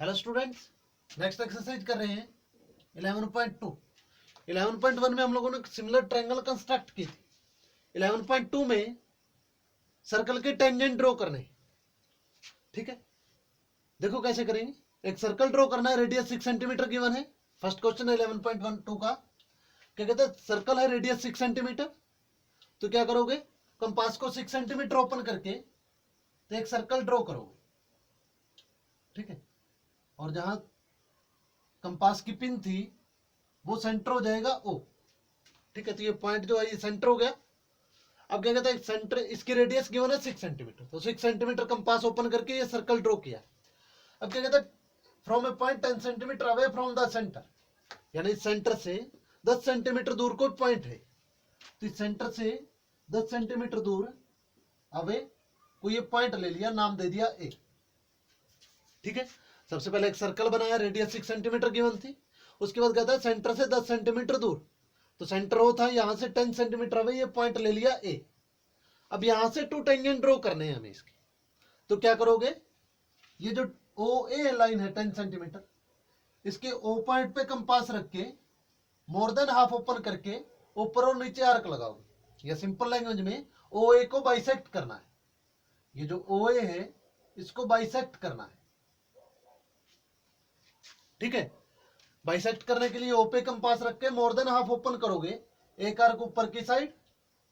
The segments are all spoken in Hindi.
हेलो स्टूडेंट्स, नेक्स्ट एक्सरसाइज कर रहे हैं 11.2। 11.1 में हम लोगों ने सिमिलर ट्रायंगल कंस्ट्रक्ट की थी। 11.2 में सर्कल के टेंजेंट ड्रॉ करने हैं। ठीक है, देखो कैसे करेंगे। एक सर्कल ड्रॉ करना है, रेडियस 6 सेंटीमीटर गिवन है। फर्स्ट क्वेश्चन है 11.12 का। क्या कहते हैं, सर्कल है रेडियस 6 सेंटीमीटर। तो क्या करोगे, कंपास को 6 सेंटीमीटर ओपन करके तो एक सर्कल ड्रॉ करोगे। ठीक है, और जहां कंपास की पिन थी वो सेंटर हो जाएगा ओ। ठीक है, तो ये पॉइंट जो है ये सेंटर हो गया। अब क्या कहते हैं, सेंटर, इसकी रेडियस गिवन है 6 सेंटीमीटर, तो 6 सेंटीमीटर कंपास ओपन करके ये सर्कल ड्रॉ किया। अब क्या कहते हैं, from a point 10 centimetre away from the centre, यानी सेंटर से 10 सेंटीमीटर दूर कोई पॉइंट है। तो इस सेंटर से 10 सेंटीमीटर दूर अवे कोई ये पॉइंट ले लिया, नाम दे दिया ए। ठीक है, सबसे पहले एक सर्कल बनाया, रेडियस 6 सेंटीमीटर गिवन थी। उसके बाद कहता है सेंटर से 10 सेंटीमीटर दूर, तो सेंटर वो था, यहां से 10 सेंटीमीटर अवे ये पॉइंट ले लिया ए। अब यहां से टू टेंजेंट ड्रॉ करने हैं हमें इसके। तो क्या करोगे, ये जो ओ ए लाइन है 10 सेंटीमीटर, इसके ओ पॉइंट पे कंपास रख के मोर देन हाफ ओपन करके ऊपर और नीचे आर्क लगाओगे। या सिंपल लैंग्वेज में ओ ए को बाइसेक्ट करना है। ये जो ओ ए है इसको बाइसेक्ट करना है। ठीक है, बाइसेक्ट करने के लिए ओ पे कंपास रख के मोर देन हाफ ओपन करोगे, एक आर्क ऊपर की साइड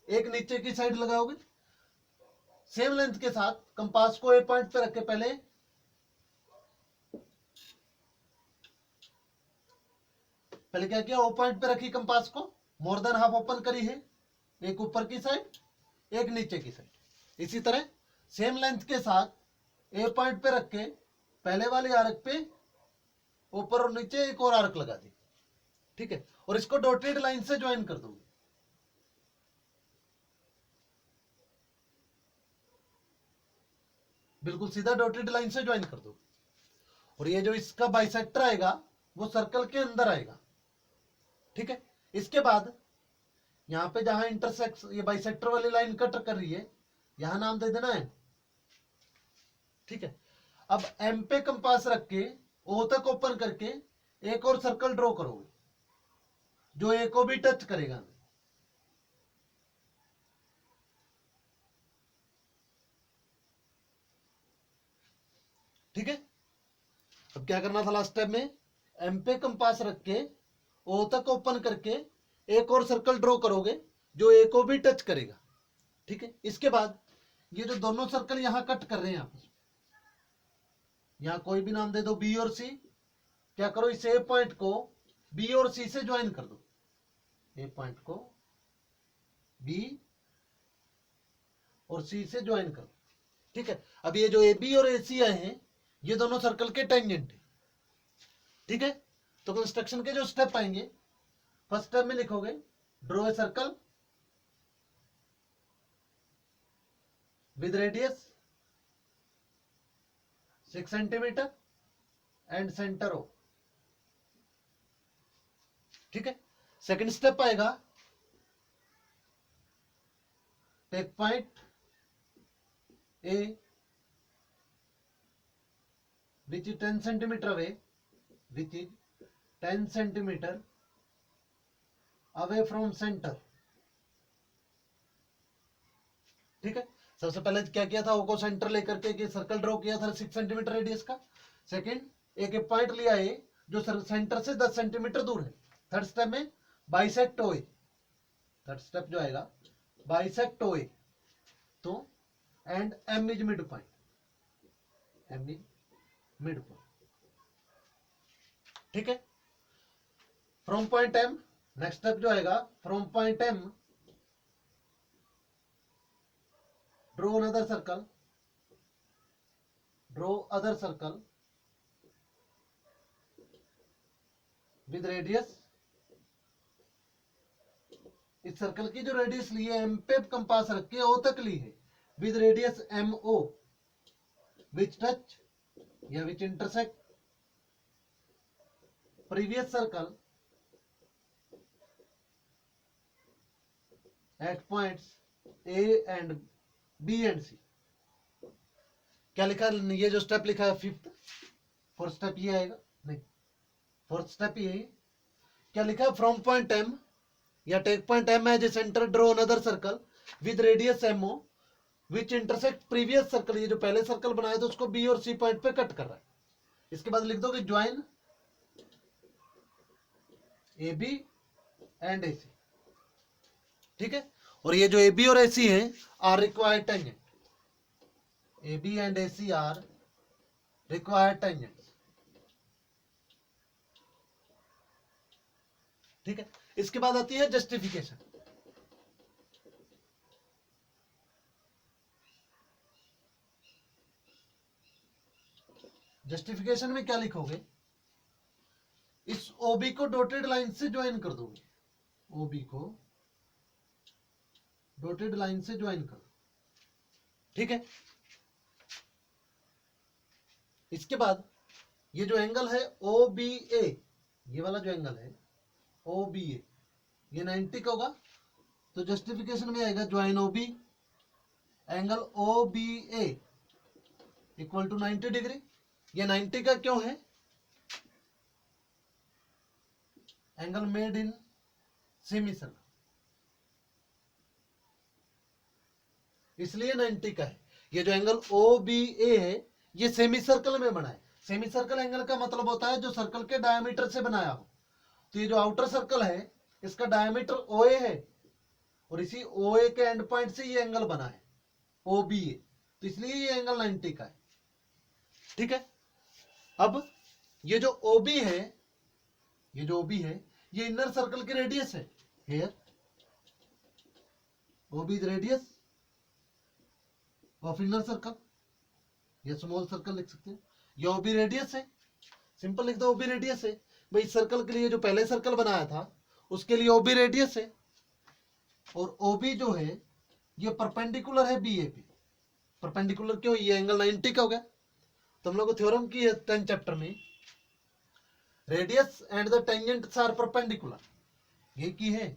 एक नीचे की साइड लगाओगे। सेम लेंथ के साथ कंपास को ए पॉइंट पे रख के पहले क्या किया, ओ पॉइंट पे रखी कंपास को, मोर देन हाफ ओपन करी है, एक ऊपर की साइड एक नीचे की साइड। इसी तरह सेम लेंथ के साथ ए पॉइंट पे रख के पहले वाले आर्क पे ऊपर और नीचे एक और आर्क लगा दी। ठीक है, और इसको डॉटेड लाइन से ज्वाइन कर दोगे। बिल्कुल सीधा डॉटेड लाइन से ज्वाइन कर दो। और ये जो इसका बाइसेक्टर आएगा वो सर्कल के अंदर आएगा। ठीक है, इसके बाद यहां पे जहां इंटरसेक्ट ये बाइसेक्टर वाली लाइन कट कर रही है, यहां नाम दे देना है। ठीक है, अब एम पे कंपास रख के ओ तक ओपन करके एक और सर्कल ड्रॉ करोगे जो ए को भी टच करेगा। ठीक है, अब क्या करना था लास्ट टाइम में, एम पे कंपास रख के ओ तक ओपन करके एक और सर्कल ड्रॉ करोगे जो ए को भी टच करेगा। ठीक है, इसके बाद ये जो दोनों सर्कल यहां कट कर रहे हैं आपस में, यहां कोई भी नाम दे दो बी और सी। क्या करो, इस ए पॉइंट को बी और सी से ज्वाइन कर दो। ए पॉइंट को बी और सी से ज्वाइन करो। ठीक है, अब ये जो ए बी और ए सी आए हैं ये दोनों सर्कल के टेंजेंट है। ठीक है, तो कंस्ट्रक्शन के जो स्टेप आएंगे, फर्स्ट स्टेप में लिखोगे draw a circle with radius 6 centimetre and centre O. ठीक है, सेकंड स्टेप आएगा, take point A which is 10 centimeter away, which is 10 centimeter away from center। ठीक है, सबसे पहले क्या किया था, ओ को सेंटर लेकर के सर्कल ड्रॉ किया था 6 सेंटीमीटर रेडियस का। सेकंड, एक पॉइंट लिया है जो सेंटर से 10 सेंटीमीटर दूर है। थर्ड स्टेप में बाइसेक्ट ओए, थर्ड स्टेप जो आएगा बाइसेक्ट ओए, तो and M is mid point, M is mid point. ठीक है, from point M, next step जो आएगा, from point M draw another circle, draw other circle with radius, इस सर्कल की जो रेडियस ली है एम पे कंपास रख के ओ तक ली है, with radius M O, which touch या which intersect previous circle at points A and B and C. क्या लिखा है, ये जो स्टेप लिखा है फिफ्थ, फोर्थ स्टेप ये आएगा, नहीं फोर्थ स्टेप ये क्या लिखा है, फ्रॉम पॉइंट एम या take point M as a centre, draw another circle with radius MO which intersect previous circle, ये जो पहले सर्कल बनाया था उसको बी और सी पॉइंट पे कट कर रहा है। इसके बाद लिख दो कि join A B and A सी, ठीक है। और ये जो ए बी और ए सी है are required tangent, A B and A C are required tangent, ठीक है। इसके बाद आती है जस्टिफिकेशन। जस्टिफिकेशन में क्या लिखोगे, इस ओबी को डॉटेड लाइन से ज्वाइन कर दोगे, ओबी को डॉटेड लाइन से ज्वाइन कर दो, ठीक है। इसके बाद ये जो एंगल है ओ बी ए, ये वाला जो एंगल है ओ बी ए, ये 90 का होगा, तो जस्टिफिकेशन में आएगा join O B angle O B A equal to 90 degree. ये 90 का क्यों है, angle made in semi circle, इसलिए 90 का है। ये जो एंगल ओ बी ए है ये सेमी सर्कल में बना है। सेमी सर्कल एंगल का मतलब होता है जो सर्कल के डायमीटर से बनाया हो। तो ये जो आउटर सर्कल है इसका डायमीटर ओ ए है और इसी ओ ए के एंड पॉइंट से ये एंगल बना है ओ बी ए, तो इसलिए ये एंगल 90 का है, ठीक है। अब ये जो ओ बी है, ये जो ओ बी है ये इनर सर्कल की रेडियस है, here O B radius of inner circle, ये स्मॉल सर्कल लिख सकते हैं। ये ओ बी रेडियस है, सिंपल लिख दो ओ बी रेडियस है। भाई सर्कल के लिए जो पहले सर्कल बनाया था उसके लिए ओ बी रेडियस है, और ओ बी जो है ये परपेंडिकुलर है बी ए पे। परपेंडिकुलर क्यों, ये एंगल 90 का हो गया। तो हम लोग को थ्योरम की है 10 चैप्टर में, radius and the tangents are perpendicular, ये की है,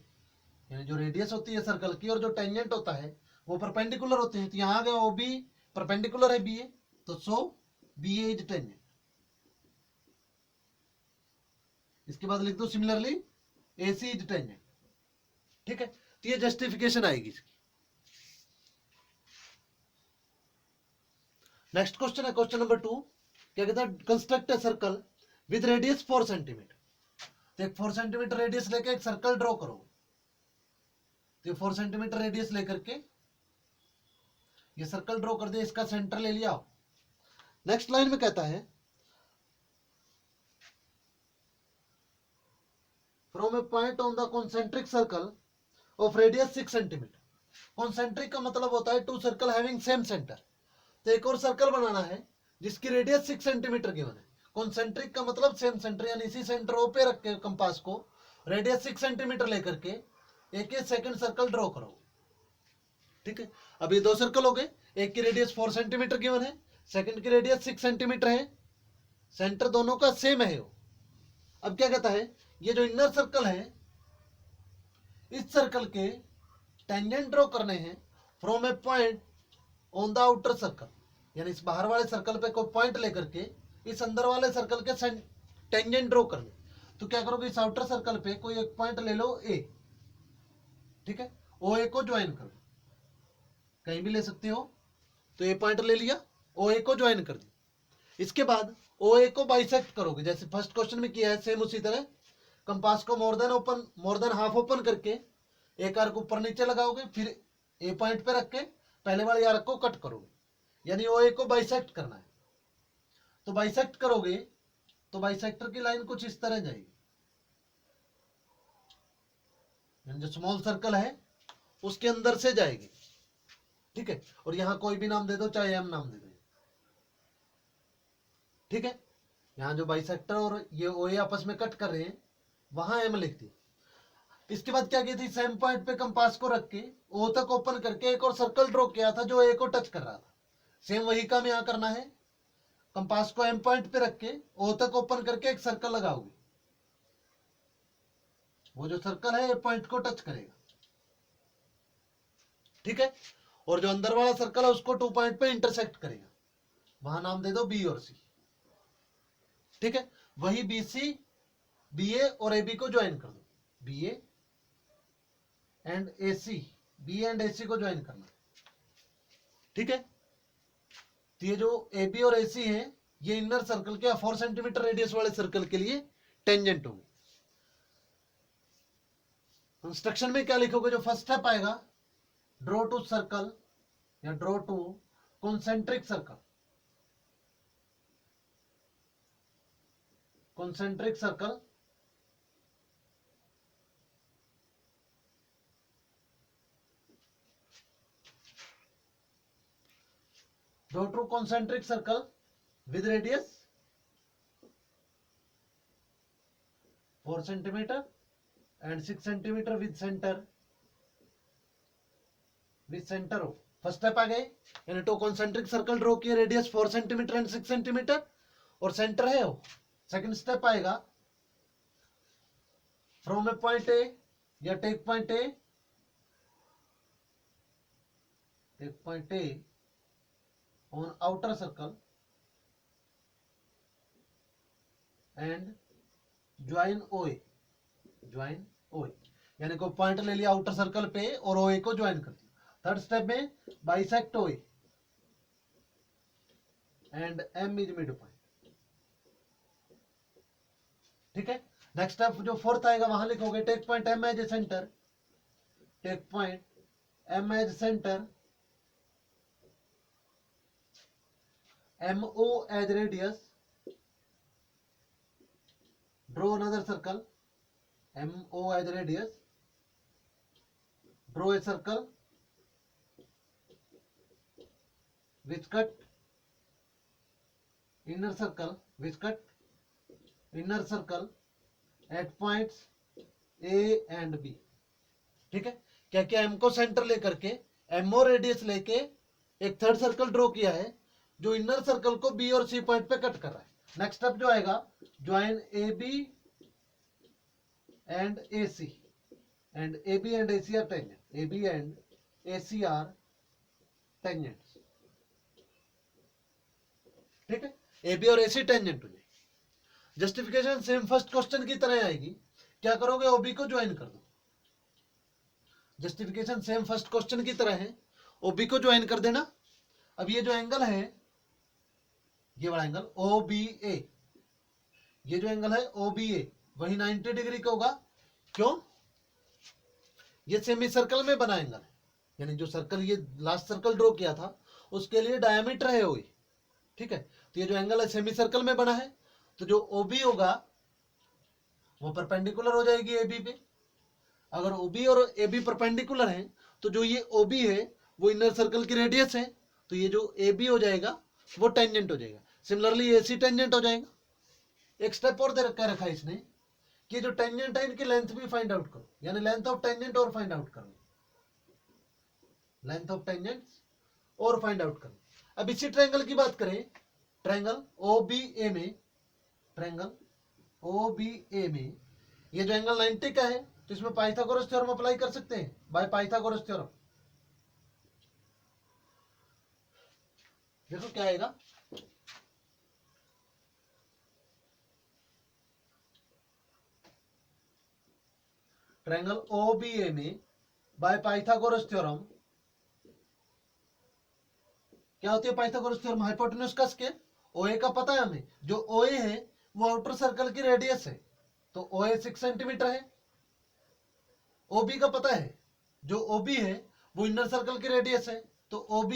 यानी जो रेडियस होती है सर्कल की और जो टेंजेंट होता है वो परपेंडिकुलर होते हैं। तो यहाँ आ गया ओ बी परपेंडिकुलर है बी ए, तो so B A is tangent. इसके बाद लिख दो similarly A C is tangent, ठीक है। तो ये जस्टिफिकेशन आएगी इसकी। नेक्स्ट क्वेश्चन है क्वेश्चन नंबर 2, क्या कहता है, construct a circle with radius 4 centimetre. तो एक 4 सेंटीमीटर रेडियस लेके एक सर्कल ड्रॉ करो। तो 4 सेंटीमीटर रेडियस लेकर के ये सर्कल ड्रॉ कर दिया, इसका सेंटर ले लिया। नेक्स्ट लाइन में कहता है from a point on the concentric circle of radius 6 centimetre. Concentric का मतलब होता है two circle having same centre. तो एक और सर्कल बनाना है जिसकी रेडियस 6 सेंटीमीटर गिवन है। कॉन्सेंट्रिक का मतलब सेम सेंटर, यानी इसी सेंटर ओ पे रख के कंपास को रेडियस 6 सेंटीमीटर लेकर के एक सेकंड सर्कल ड्रॉ करो, ठीक है। अब ये दो सर्कल हो गए, एक की रेडियस 4 सेंटीमीटर गिवन है, सेकंड की रेडियस 6 सेंटीमीटर है, सेंटर दोनों का सेम है वो। अब क्या कहता है, ये जो इनर सर्कल है इस सर्कल के टेंजेंट ड्रॉ करने हैं from a point on the outer circle, यानी इस बाहर वाले सर्कल पे कोई पॉइंट लेकर के इस अंदर वाले सर्कल के टेंजेंट ड्रॉ करने। तो क्या करोगे, इस आउटर सर्कल पे कोई एक पॉइंट ले लो ए, ठीक है, ओ ए को ज्वाइन करो, कहीं भी ले सकते हो। तो ए पॉइंट ले लिया, ओ ए को ज्वाइन कर दिया। इसके बाद ओ ए को बाइसेक्ट करोगे, जैसे फर्स्ट क्वेश्चन में किया है सेम उसी तरह। कंपास को मोर देन हाफ ओपन करके एक आर्क ऊपर नीचे लगाओगे, फिर ए पॉइंट पे रख के पहले वाले आर्क को कट करोगे, यानी ओ ए को बाइसेक्ट करना है। तो बाइसेक्ट करोगे तो बाइसेक्टर की लाइन कुछ इस तरह जाएगी, यानी जो स्मॉल सर्कल है उसके अंदर से जाएगी, ठीक है। और यहां कोई भी नाम दे दो, चाहे एम नाम दे दो, ठीक है। यहां जो बाइसेक्टर और ये ओ ए आपस में कट कर रहे हैं वहां एम लिख दी। इसके बाद क्या किया थी, सेम पॉइंट पे कंपास को रख के ओ तक ओपन करके एक और सर्कल ड्रॉ किया था जो ए को टच कर रहा था। सेम वही काम यहां करना है, कंपास को एम पॉइंट पे रख के ओ तक ओपन करके एक सर्कल लगाओगे, वो जो सर्कल है ए पॉइंट को टच करेगा, ठीक है। और जो अंदर वाला सर्कल है उसको 2 पॉइंट पे इंटरसेक्ट करेगा, वहां नाम दे दो बी और सी। ठीक है, वही BC BA और AB को ज्वाइन कर दो, BA and AC, BA and AC को ज्वाइन करना, ठीक है। तो ये जो AB और AC है ये इनर सर्कल के 4 सेंटीमीटर रेडियस वाले सर्कल के लिए टेंजेंट होंगे। इंस्ट्रक्शन में क्या लिखोगे, जो फर्स्ट स्टेप आएगा, draw two circle or draw two concentric circle, concentric circle draw two concentric circle with radius 4 centimetre and 6 centimetre with centre O. First step आ गए, यानी टू कॉन्सेंट्रिक सर्कल ड्रॉ किए, रेडियस 4 सेंटीमीटर एंड 6 सेंटीमीटर और सेंटर है वो। सेकंड स्टेप आएगा, from a point A or take point A on outer circle and join OA, यानी कोई पॉइंट ले लिया आउटर सर्कल पे और OA को ज्वाइन कर दिया। थर्ड स्टेप में bisect OA and M is mid point, ठीक है। नेक्स्ट स्टेप जो फोर्थ आएगा वहां लिखोगे take point M as centre, take point M as centre, MO as radius, draw another circle, MO as radius, draw a circle which cut inner circle at points A and B, ठीक है। क्या क्या M को सेंटर लेकर के MO रेडियस लेके एक थर्ड सर्कल ड्रॉ किया है जो इनर सर्कल को B और C पॉइंट पे कट कर रहा है। नेक्स्ट स्टेप जो आएगा, join AB and AC, and AB and AC are tangent, AB and AC are tangents, ठीक है। AB और AC टेंजेंट हो जाएगी। जस्टिफिकेशन सेम फर्स्ट क्वेश्चन की तरह आएगी, क्या करोगे, OB को ज्वाइन कर दो। जस्टिफिकेशन सेम फर्स्ट क्वेश्चन की तरह है, OB को ज्वाइन कर देना। अब ये जो एंगल है, ये वाला एंगल OBA, ये जो एंगल है OBA वही 90 डिग्री का होगा। क्यों, ये सेमी सर्कल में बना एंगल है, यानी जो सर्कल ये लास्ट सर्कल ड्रॉ किया था उसके लिए डायमीटर है OA, ठीक है। तो ये जो एंगल है सेमी सर्कल में बना है, तो जो OB होगा वो परपेंडिकुलर हो जाएगी AB पे। अगर OB और AB परपेंडिकुलर है तो जो ये OB है वो इनर सर्कल की रेडियस है, तो ये जो AB हो जाएगा वो टेंजेंट हो जाएगा। सिमिलरली AC टेंजेंट हो जाएगा। एक स्टेप और दे रखा है इसने कि जो टेंजेंट है इनकी लेंथ भी फाइंड आउट करो, यानी लेंथ ऑफ टेंजेंट और फाइंड आउट करो, लेंथ ऑफ टेंजेंट और फाइंड आउट करो। अब इसी ट्रायंगल की बात करें, ट्रायंगल OBA में ये जो एंगल 90 का है तो इसमें पाइथागोरस थ्योरम अप्लाई कर सकते हैं, बाय पाइथागोरस थ्योरम। देखो क्या आएगा, ट्रायंगल OBA में बाय पाइथागोरस थ्योरम क्या होती है, पाइथागोरस थ्योरम हाइपोटेन्यूज का स्केल। OA का पता है हमें, जो OA है वो आउटर सर्कल की रेडियस है, तो OA 6 सेंटीमीटर है। OB का पता है, जो OB है वो इनर सर्कल की रेडियस है, तो OB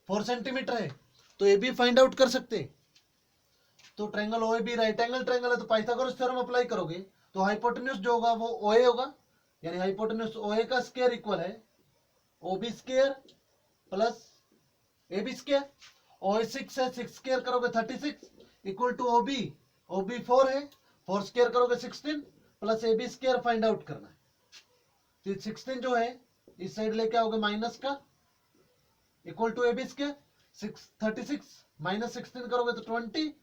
4 सेंटीमीटर है, तो AB फाइंड आउट कर सकते हैं। तो triangle OAB right angle triangle है, तो पाइथागोरस थ्योरम अप्लाई करोगे तो हाइपोटेन्यूज जो होगा वो OA होगा, यानी हाइपोटेन्यूज OA का स्क्वायर इक्वल है OB square plus AB square. OA 6 है, 6 स्क्वायर करोगे 36 इक्वल टू OB 4 है, 4 स्क्वायर करोगे 16 plus AB square find out करना है। तो 16 जो है इस साइड लेके आओगे माइनस का equal to AB square, 36 minus 16 करोगे तो 20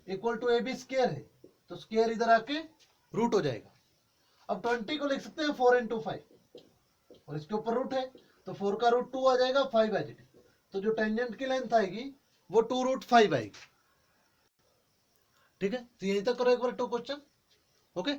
इक्वल टू AB स्क्वायर है, तो स्क्वायर इधर आके रूट हो जाएगा। अब 20 को लिख सकते हैं 4 इंटू 5 और इसके ऊपर रूट है, तो 4 का रूट 2 आ जाएगा, 5 एज इट इज। तो जो टेंजेंट की लेंथ आएगी वो 2 रूट 5 आएगी। ठीक है, तो यहीं तक करो एक बार 2 क्वेश्चन। ओके।